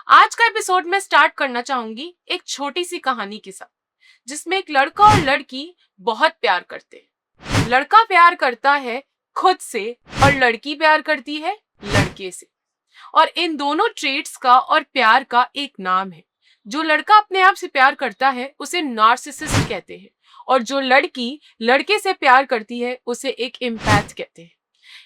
आज का एपिसोड मैं स्टार्ट करना चाहूंगी एक छोटी सी कहानी के साथ, जिसमें एक लड़का और लड़की बहुत प्यार करते हैं। लड़का प्यार करता है खुद से और लड़की प्यार करती है लड़के से। और इन दोनों ट्रेट्स का और प्यार का एक नाम है। जो लड़का अपने आप से प्यार करता है उसे नार्सिसिस्ट कहते हैं, और जो लड़की लड़के से प्यार करती है उसे एक एम्पैथ कहते हैं।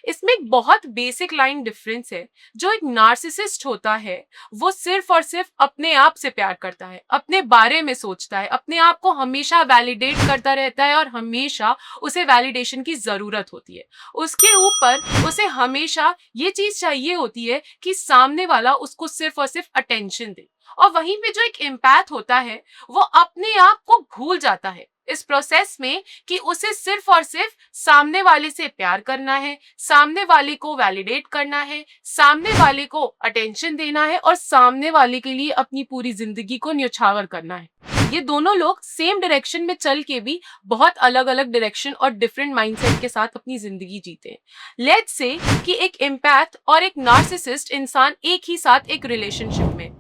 इसमें एक बहुत बेसिक लाइन डिफरेंस है। जो एक नार्सिसिस्ट होता है वो सिर्फ और सिर्फ अपने आप से प्यार करता है, अपने बारे में सोचता है, अपने आप को हमेशा वैलिडेट करता रहता है और हमेशा उसे वैलिडेशन की जरूरत होती है। उसके ऊपर उसे हमेशा ये चीज चाहिए होती है कि सामने वाला उसको सिर्फ और सिर्फ अटेंशन दे। और वहीं पे जो एक एम्पैथ होता है वो अपने आप को भूल जाता है इस प्रोसेस में कि उसे सिर्फ और सिर्फ सामने वाले से प्यार करना है, सामने वाले को वैलिडेट करना है, सामने वाले को अटेंशन देना है और सामने वाले के लिए अपनी पूरी जिंदगी को न्यौछावर करना है। ये दोनों लोग सेम डायरेक्शन में चल के भी बहुत अलग अलग डायरेक्शन और डिफरेंट माइंडसेट के साथ अपनी जिंदगी जीते हैं। लेट्स से कि एक एम्पैथ और एक नार्सिसिस्ट इंसान एक ही साथ एक रिलेशनशिप में।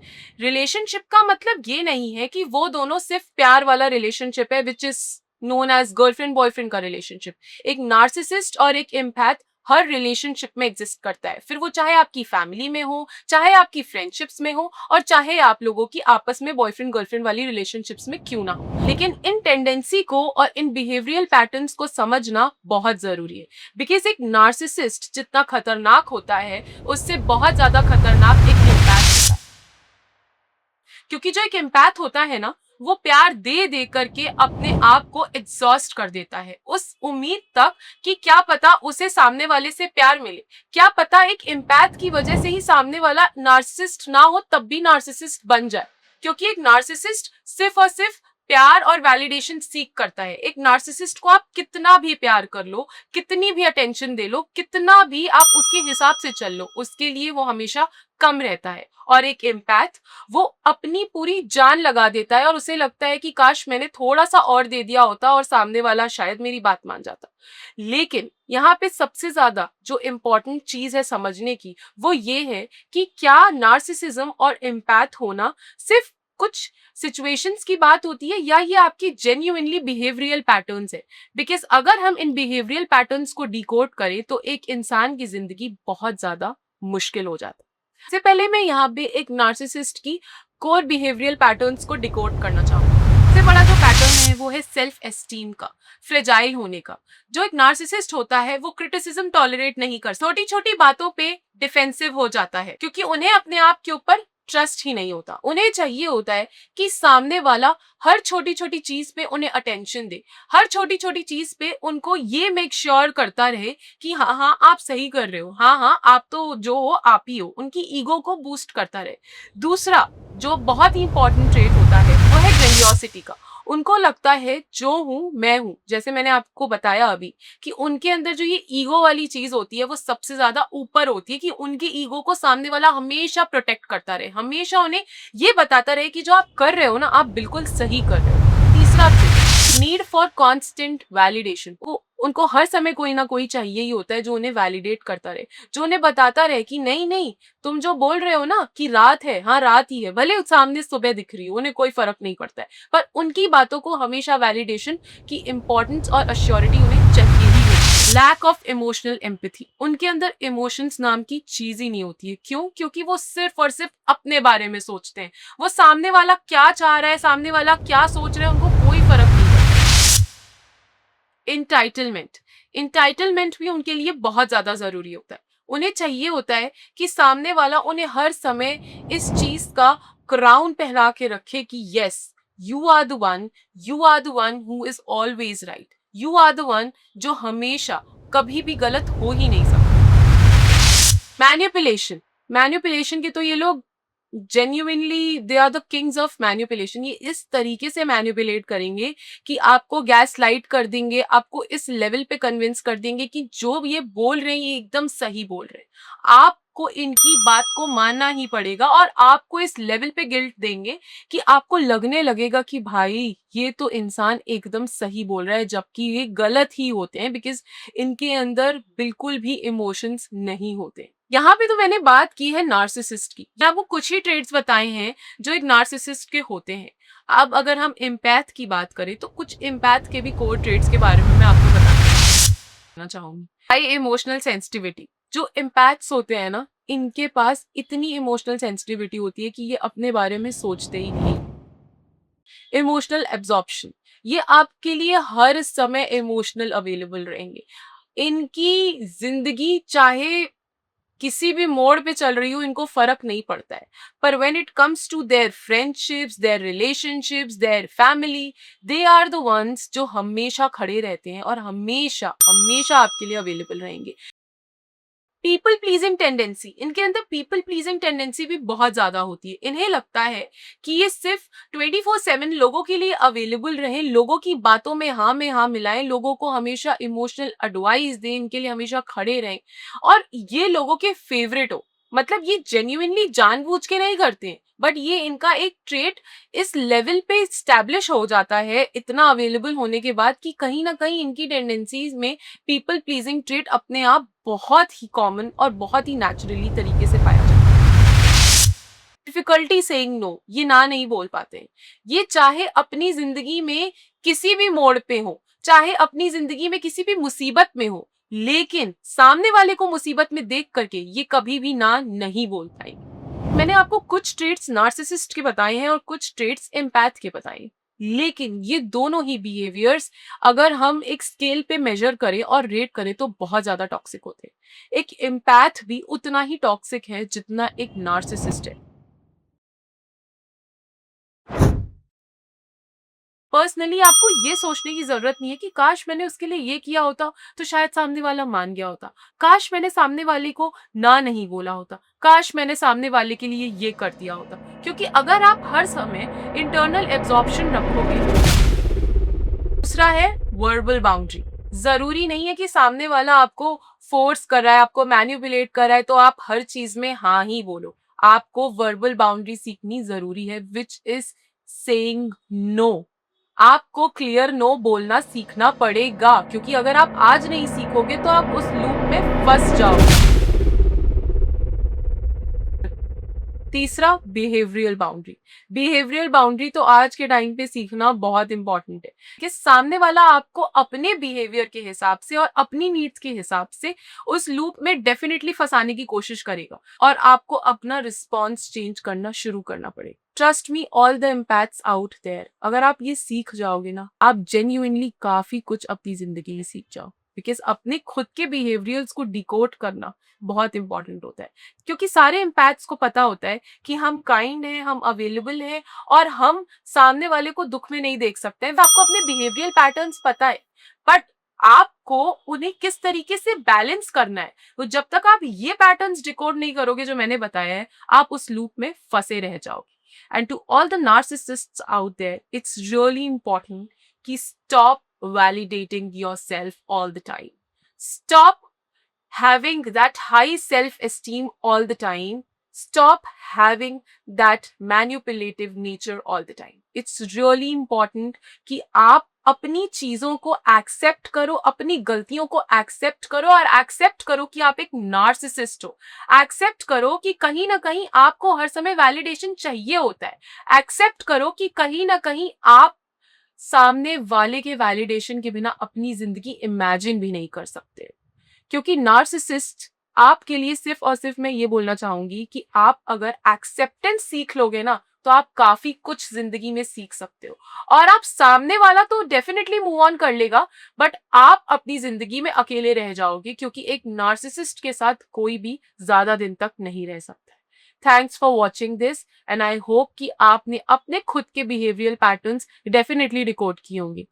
रिलेशनशिप का मतलब ये नहीं है कि वो दोनों सिर्फ प्यार वाला रिलेशनशिप है, which is known as girlfriend boyfriend का रिलेशनशिप। एक नार्सिसिस्ट और एक एम्पैथ हर रिलेशनशिप में एग्जिस्ट करता है, फिर वो चाहे आपकी फैमिली में हो, चाहे आपकी फ्रेंडशिप्स में हो, और चाहे आप लोगों की आपस में बॉयफ्रेंड गर्लफ्रेंड वाली रिलेशनशिप्स में क्यों ना हो। लेकिन इन टेंडेंसी को और इन बिहेवियरल पैटर्न्स को समझना बहुत जरूरी है, बिकॉज एक नार्सिसिस्ट जितना खतरनाक होता है उससे बहुत ज्यादा खतरनाक एक एम्पैथ होता है। क्योंकि जो एक एम्पैथ होता है ना, वो प्यार दे दे करके अपने आप को एग्जॉस्ट कर देता है उस उम्मीद तक कि क्या पता उसे सामने वाले से प्यार मिले, क्या पता एक एम्पैथ की वजह से ही सामने वाला नार्सिसिस्ट ना हो तब भी नार्सिसिस्ट बन जाए। क्योंकि एक नार्सिसिस्ट सिर्फ और सिर्फ प्यार और वैलिडेशन सीख करता है। एक नार्सिसिस्ट को आप कितना भी प्यार कर लो, कितनी भी अटेंशन दे लो, कितना भी आप उसके हिसाब से चल लो, उसके लिए वो हमेशा कम रहता है। और एक एम्पैथ वो अपनी पूरी जान लगा देता है और उसे लगता है कि काश मैंने थोड़ा सा और दे दिया होता और सामने वाला शायद मेरी बात मान जाता। लेकिन यहाँ पे सबसे ज्यादा जो इम्पोर्टेंट चीज है समझने की वो ये है कि क्या नार्सिसिज्म और एम्पैथ होना सिर्फ कुछ सिचुएशंस की बात होती है या ये आपकी जेन्युइनली बिहेवियरल पैटर्न्स है। बिकॉज अगर हम इन बिहेवियरल पैटर्न्स को डिकोड करें तो एक इंसान की जिंदगी बहुत ज्यादा मुश्किल हो जाता है। सबसे पहले मैं यहाँ पे एक नार्सिसिस्ट की कोर बिहेवियरल पैटर्न्स को डिकोड करना चाहूंगी। सबसे बड़ा जो पैटर्न है वो है सेल्फ एस्टीम का, फ्रेजाइल होने का। जो एक नार्सिसिस्ट होता है वो क्रिटिसिज्म टॉलरेट नहीं कर, छोटी छोटी बातों पे डिफेंसिव हो जाता है, क्योंकि उन्हें अपने आप के ऊपर ट्रस्ट ही नहीं होता। उन्हें चाहिए होता है कि सामने वाला हर छोटी छोटी चीज पे उन्हें अटेंशन दे, हर छोटी छोटी चीज पे उनको ये मेक श्योर करता रहे कि हाँ हाँ आप सही कर रहे हो, हाँ हाँ आप तो जो हो आप ही हो। उनकी ईगो को बूस्ट करता रहे। दूसरा जो बहुत ही इंपॉर्टेंट ट्रेट होता है वो है ग्रेंडियोसिटी का। उनको लगता है जो हूं मैं हूं, जैसे मैंने आपको बताया अभी कि उनके अंदर जो ये ईगो वाली चीज होती है वो सबसे ज्यादा ऊपर होती है, कि उनकी ईगो को सामने वाला हमेशा प्रोटेक्ट करता रहे, हमेशा उन्हें ये बताता रहे कि जो आप कर रहे हो ना आप बिल्कुल सही कर रहे हो। तीसरा नीड फॉर कॉन्स्टेंट वैलिडेशन। उनको हर समय कोई ना कोई चाहिए ही होता है जो उन्हें वैलिडेट करता रहे, जो उन्हें बताता रहे कि नहीं नहीं तुम जो बोल रहे हो ना कि रात है, हाँ रात ही है, भले सामने सुबह दिख रही हो, उन्हें कोई फर्क नहीं पड़ता है। पर उनकी बातों को हमेशा वैलिडेशन की इंपॉर्टेंस और अश्योरिटी उन्हें चाहिए ही होती है। Lack of emotional empathy. उनके अंदर इमोशंस नाम की चीज ही नहीं होती है। क्यों? क्योंकि वो सिर्फ और सिर्फ अपने बारे में सोचते हैं। वो सामने वाला क्या चाह रहा है, सामने वाला क्या सोच रहा है, उनको कोई फर्क नहीं पड़ता। इंटाइटलमेंट। इंटाइटलमेंट भी उनके लिए बहुत ज्यादा जरूरी होता है। उन्हें चाहिए होता है कि सामने वाला उन्हें हर समय इस चीज का क्राउन पहना के रखे कि yes you are the one, you are the one who is always right, you are the one जो हमेशा कभी भी गलत हो ही नहीं सकता। मैनिपुलेशन। मैनिपुलेशन के तो ये लोग genuinely they are the kings of manipulation. ये इस तरीके से मैनिपुलेट करेंगे कि आपको गैस लाइट कर देंगे, आपको इस लेवल पे कन्विंस कर देंगे कि जो ये बोल रहे हैं ये एकदम सही बोल रहे हैं। आपको इनकी बात को मानना ही पड़ेगा और आपको इस लेवल पे गिल्ट देंगे कि आपको लगने लगेगा कि भाई ये तो इंसान एकदम सही बोल रहा है, जबकि ये गलत ही होते हैं, बिकॉज इनके अंदर बिल्कुल भी इमोशंस नहीं होते। यहाँ पे तो मैंने बात की है नार्सिसिस्ट की। मैं आपको कुछ ही ट्रेड्स बताए हैं जो एक नार्सिसिस्ट के होते हैं। अब अगर हम एम्पैथ की बात करें तो कुछ एम्पैथ के भी कोर ट्रेड्स के बारे में मैं आपको बताना चाहूंगी। High emotional sensitivity. जो एम्पैथ्स होते हैं ना, इनके पास इतनी इमोशनल सेंसिटिविटी होती है कि ये अपने बारे में सोचते ही नहीं। Emotional absorption. ये आपके लिए हर समय इमोशनल अवेलेबल रहेंगे। इनकी जिंदगी चाहे किसी भी मोड़ पे चल रही हो, इनको फर्क नहीं पड़ता है। पर when it comes to their friendships, their relationships, their family, they are the ones जो हमेशा खड़े रहते हैं और हमेशा हमेशा आपके लिए अवेलेबल रहेंगे। People pleasing tendency. इनके अंदर पीपल प्लीजिंग टेंडेंसी भी बहुत ज्यादा होती है। इन्हें लगता है कि ये सिर्फ 24/7 लोगों के लिए अवेलेबल रहे, लोगों की बातों में हाँ मिलाएं, लोगों को हमेशा इमोशनल एडवाइस दें, इनके लिए हमेशा खड़े रहें और ये लोगों के फेवरेट हो। मतलब ये जेन्युइनली जानबूझ के नहीं करते हैं, बट ये इनका एक ट्रेट इस लेवल पे स्टैब्लिश हो जाता है इतना अवेलेबल होने के बाद कि कहीं ना कहीं इनकी टेंडेंसीज में पीपल प्लीजिंग ट्रेट अपने आप बहुत ही कॉमन और बहुत ही नेचुरली तरीके से पाया जाता है। Difficulty saying no. ये ना नहीं बोल पाते। ये चाहे अपनी जिंदगी में किसी भी मोड़ पे हो, चाहे अपनी जिंदगी में किसी भी मुसीबत में हो, लेकिन सामने वाले को मुसीबत में देख करके ये कभी भी ना नहीं बोल पाएंगे। मैंने आपको कुछ ट्रेट्स नार्सिसिस्ट के बताए हैं और कुछ ट्रेट्स एम्पैथ के बताए हैं, लेकिन ये दोनों ही बिहेवियर्स अगर हम एक स्केल पे मेजर करें और रेट करें तो बहुत ज्यादा टॉक्सिक होते हैं। एक एम्पैथ भी उतना ही टॉक्सिक है जितना एक नार्सिसिस्ट है। पर्सनली आपको ये सोचने की जरूरत नहीं है कि काश मैंने उसके लिए ये किया होता तो शायद सामने वाला मान गया होता, काश मैंने सामने वाले को ना नहीं बोला होता, काश मैंने सामने वाले के लिए ये कर दिया होता। क्योंकि अगर आप हर समय इंटरनल एब्जॉर्प्शन रखोगे। दूसरा है वर्बल बाउंड्री। जरूरी नहीं है कि सामने वाला आपको फोर्स कर रहा है, आपको मैनिपुलेट कर रहा है तो आप हर चीज में हाँ ही बोलो। आपको वर्बल बाउंड्री सीखनी जरूरी है, विच इज सेइंग नो। आपको क्लियर नो बोलना सीखना पड़ेगा, क्योंकि अगर आप आज नहीं सीखोगे तो आप उस लूप में फंस जाओगे। तीसरा, बिहेवियरल बाउंड्री। बिहेवियरल बाउंड्री तो आज के टाइम पे सीखना बहुत इंपॉर्टेंट है कि सामने वाला आपको अपने बिहेवियर के हिसाब से और अपनी नीड्स के हिसाब से उस लूप में डेफिनेटली फंसाने की कोशिश करेगा और आपको अपना रिस्पॉन्स चेंज करना शुरू करना पड़ेगा। Trust me, all the impacts out there. अगर आप ये सीख जाओगे ना, आप जेन्युइनली काफी कुछ अपनी जिंदगी में सीख जाओ। बिकॉज अपने खुद के बिहेवियर्स को डिकोड करना बहुत इंपॉर्टेंट होता है, क्योंकि सारे इम्पैक्ट्स को पता होता है कि हम काइंड हैं, हम अवेलेबल हैं और हम सामने वाले को दुख में नहीं देख सकते हैं। आपको अपने बिहेवियरल पैटर्न्स पता है, बट आपको उन्हें किस तरीके से बैलेंस करना है, तो जब तक आप ये पैटर्न्स डिकोड नहीं करोगे जो मैंने बताया है, आप उस लूप में फंसे रह जाओगे। And to all the narcissists out there, it's really important कि stop validating yourself all the time. Stop having that high self-esteem all the time. Stop having that manipulative nature all the time. It's really important कि आप अपनी चीजों को accept करो, अपनी गलतियों को एक्सेप्ट करो और एक्सेप्ट करो कि आप एक नार्सिसिस्ट हो। एक्सेप्ट करो कि कहीं ना कहीं आपको हर समय वैलिडेशन चाहिए होता है। एक्सेप्ट करो कि कहीं ना कहीं आप सामने वाले के वैलिडेशन के बिना अपनी जिंदगी इमेजिन भी नहीं कर सकते। क्योंकि नार्सिसिस्ट आपके लिए सिर्फ और सिर्फ मैं ये बोलना चाहूंगी कि आप अगर एक्सेप्टेंस सीख लोगे ना, तो आप काफी कुछ जिंदगी में सीख सकते हो और आप सामने वाला तो डेफिनेटली मूव ऑन कर लेगा, बट आप अपनी जिंदगी में अकेले रह जाओगे, क्योंकि एक नार्सिसिस्ट के साथ कोई भी ज्यादा दिन तक नहीं रह सकता। Thanks for watching this and I hope कि आपने अपने खुद के बिहेवियरल पैटर्न्स डेफिनेटली रिकॉर्ड किए होंगे।